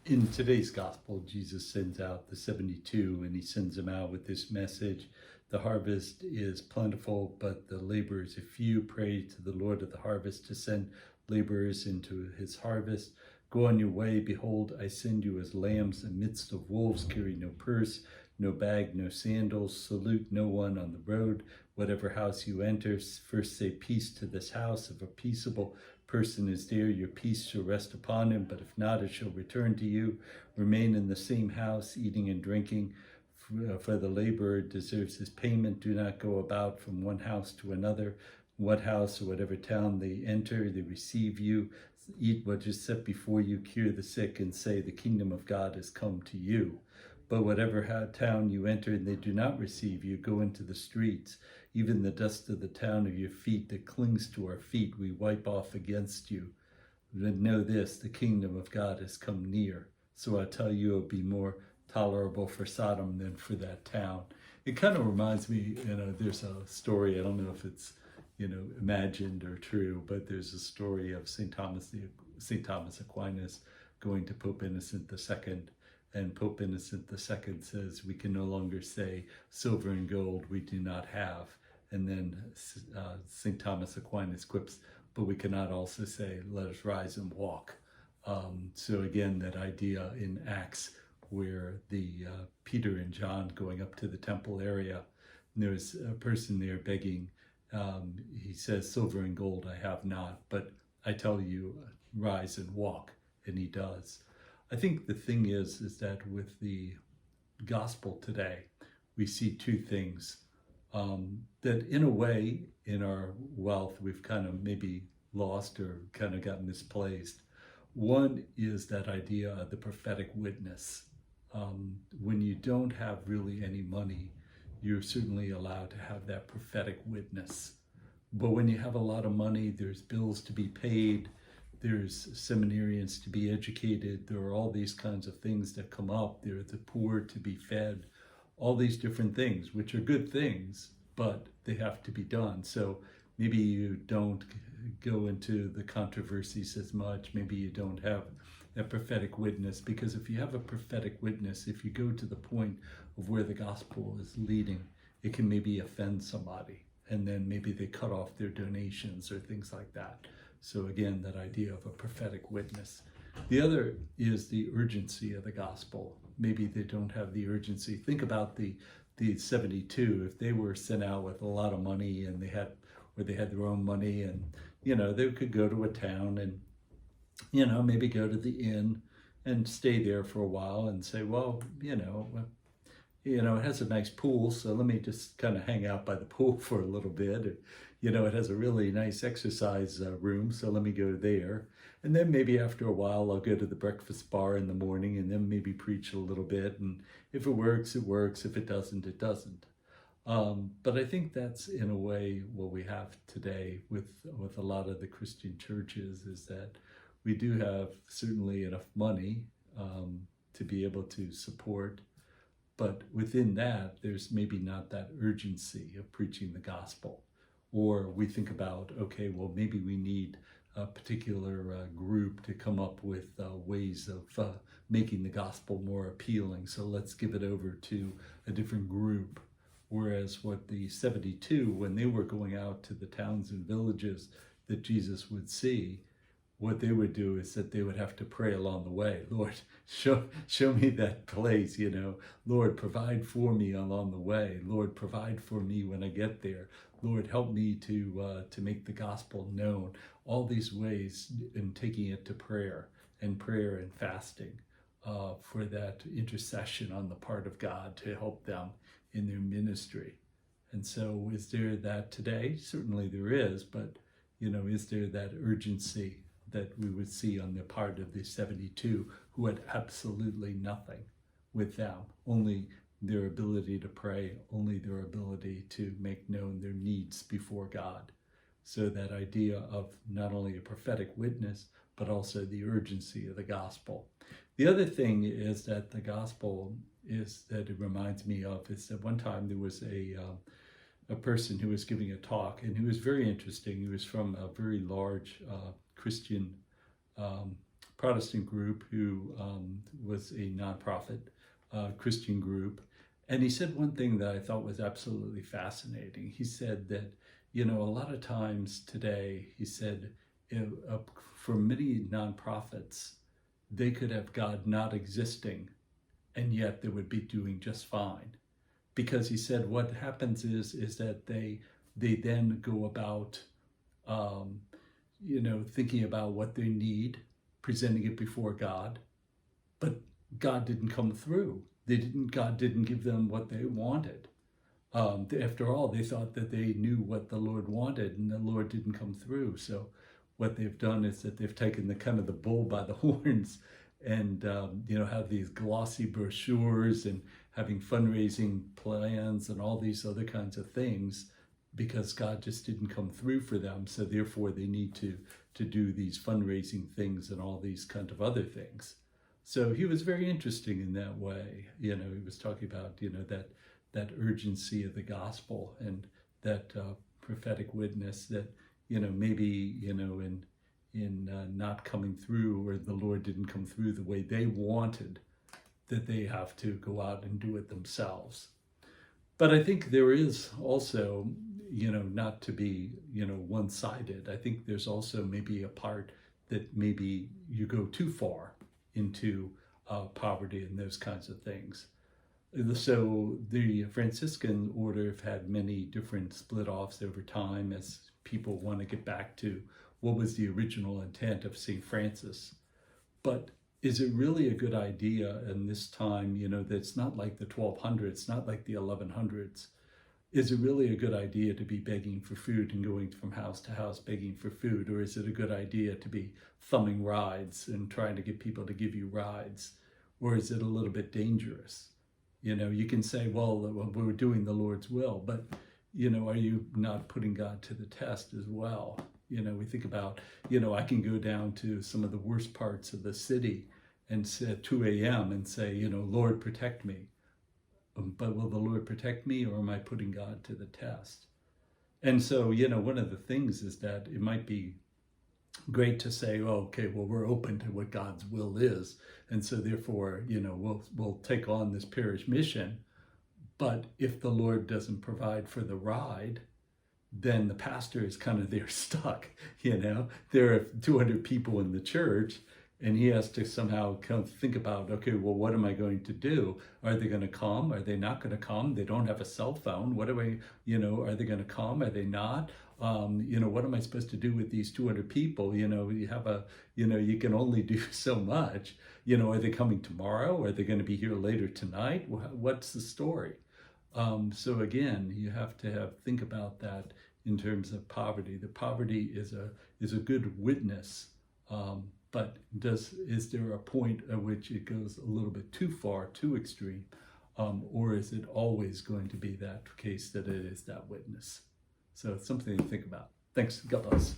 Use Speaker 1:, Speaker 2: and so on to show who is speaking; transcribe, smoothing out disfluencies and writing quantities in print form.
Speaker 1: In today's gospel, Jesus sends out the 72 and he sends them out with this message. The harvest is plentiful, but the laborers are few. Pray to the Lord of the harvest to send laborers into his harvest. Go on your way. Behold, I send you as lambs amidst of wolves. Carry no purse, no bag, no sandals. Salute no one on the road. Whatever house you enter, first say peace to this house. If a peaceable person is there, your peace shall rest upon him, but if not, it shall return to you. Remain in the same house, eating and drinking, for the laborer deserves his payment. Do not go about from one house to another. What house or whatever town they enter, they receive you. Eat what is set before you, cure the sick, and say, the kingdom of God has come to you. But whatever town you enter and they do not receive you, go into the streets. Even the dust of the town of your feet that clings to our feet, we wipe off against you. But know this, the kingdom of God has come near. So I tell you, it'll be more tolerable for Sodom than for that town. It kind of reminds me, there's a story, I don't know if it's, imagined or true, but there's a story of St. Thomas Aquinas going to Pope Innocent II. And Pope Innocent II says, we can no longer say silver and gold we do not have. And then St. Thomas Aquinas quips, but we cannot also say, let us rise and walk. So again, that idea in Acts where the Peter and John going up to the temple area, and there's a person there begging. He says, silver and gold I have not, but I tell you, rise and walk. And he does. I think the thing is that with the gospel today, we see two things that in a way, in our wealth, we've kind of maybe lost or kind of got misplaced. One is that idea of the prophetic witness. When you don't have really any money, you're certainly allowed to have that prophetic witness. But when you have a lot of money, there's bills to be paid, there's seminarians to be educated, there are all these kinds of things that come up, there are the poor to be fed, all these different things, which are good things, but they have to be done. So maybe you don't go into the controversies as much, maybe you don't have a prophetic witness, because if you have a prophetic witness, if you go to the point of where the gospel is leading, it can maybe offend somebody, and then maybe they cut off their donations or things like that. So again, that idea of a prophetic witness. The other is the urgency of the gospel. Maybe they don't have the urgency. Think about the 72. If they were sent out with a lot of money and they had their own money, and they could go to a town and maybe go to the inn and stay there for a while and say, well, it has a nice pool, so let me just kind of hang out by the pool for a little bit. Or, it has a really nice exercise room, so let me go there. And then maybe after a while, I'll go to the breakfast bar in the morning and then maybe preach a little bit. And if it works, it works. If it doesn't, it doesn't. But I think that's in a way what we have today with a lot of the Christian churches, is that we do have certainly enough money to be able to support. But within that, there's maybe not that urgency of preaching the gospel. Or we think about, okay, well, maybe we need a particular group to come up with ways of making the gospel more appealing. So let's give it over to a different group. Whereas what the 72, when they were going out to the towns and villages that Jesus would see, what they would do is that they would have to pray along the way. Lord, show me that place, Lord, provide for me along the way. Lord, provide for me when I get there. Lord, help me to make the gospel known. All these ways in taking it to prayer and fasting for that intercession on the part of God to help them in their ministry. And so is there that today? Certainly there is, but is there that urgency that we would see on the part of the 72 who had absolutely nothing with them, only their ability to pray, only their ability to make known their needs before God. So that idea of not only a prophetic witness, but also the urgency of the gospel. The other thing is that the gospel is that it reminds me of is that one time there was a person who was giving a talk, and he was very interesting. He was from a very large Christian Protestant group who was a nonprofit Christian group. And he said one thing that I thought was absolutely fascinating. He said that, a lot of times today, he said, for many nonprofits, they could have God not existing, and yet they would be doing just fine. Because he said what happens is that they then go about, thinking about what they need, presenting it before God, but God didn't come through. God didn't give them what they wanted. After all, they thought that they knew what the Lord wanted, and the Lord didn't come through. So what they've done is that they've taken the bull by the horns and, have these glossy brochures and having fundraising plans and all these other kinds of things because God just didn't come through for them. So therefore they need to do these fundraising things and all these kind of other things. So he was very interesting in that way. He was talking about, that urgency of the gospel and that prophetic witness that, maybe, in not coming through, or the Lord didn't come through the way they wanted, that they have to go out and do it themselves. But I think there is also, not to be, one-sided. I think there's also maybe a part that maybe you go too far into poverty and those kinds of things. So the Franciscan order have had many different split-offs over time as people want to get back to what was the original intent of St. Francis. But is it really a good idea in this time, that's not like the 1200s, not like the 1100s? Is it really a good idea to be begging for food and going from house to house begging for food? Or is it a good idea to be thumbing rides and trying to get people to give you rides? Or is it a little bit dangerous? You can say, well, we're doing the Lord's will, but, are you not putting God to the test as well? We think about, I can go down to some of the worst parts of the city and say at 2 a.m. and say, Lord, protect me. But will the Lord protect me, or am I putting God to the test? And so, one of the things is that it might be great to say, oh, okay, well, we're open to what God's will is. And so therefore, we'll take on this parish mission. But if the Lord doesn't provide for the ride, then the pastor is kind of there stuck, There are 200 people in the church, and he has to somehow think about, okay, well, what am I going to do? Are they going to come? Are they not going to come? They don't have a cell phone. What do I, are they going to come? Are they not? What am I supposed to do with these 200 people? You have you can only do so much. Are they coming tomorrow? Are they going to be here later tonight? What's the story? So again, you have to think about that in terms of poverty. The poverty is a good witness, but is there a point at which it goes a little bit too far, too extreme, or is it always going to be that case that it is that witness? So it's something to think about. Thanks. God bless.